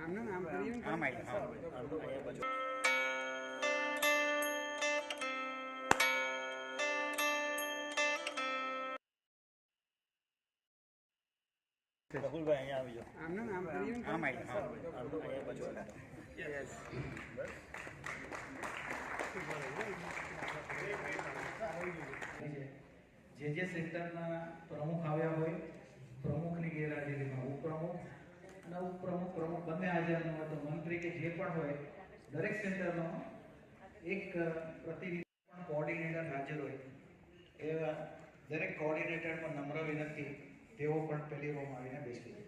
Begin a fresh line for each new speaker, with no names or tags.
આમનું નામ કરીએ ને
આમ આવી અહીંયા બાજુ રાહુલભાઈ અહીંયા આવી જાઓ.
આમનું નામ કરીએ ને
આમ આવી અહીંયા બાજુ
જે સેન્ટરના પ્રમુખ આવ્યા હોય, પ્રમુખની ગેરહાજરીમાં ઉપપ્રમુખ અને ઉપપ્રમુખ પ્રમુખ બંને હાજર ન હોય તો મંત્રી કે જે પણ હોય દરેક સેન્ટરનો એક પ્રતિનિધિ પણ કોઓર્ડિનેટર હાજર હોય. એવા દરેક કોઓર્ડિનેટર પણ નમ્ર વિનંતી તેઓ પણ પહેલી રોમાં આવીને બેસી જાય.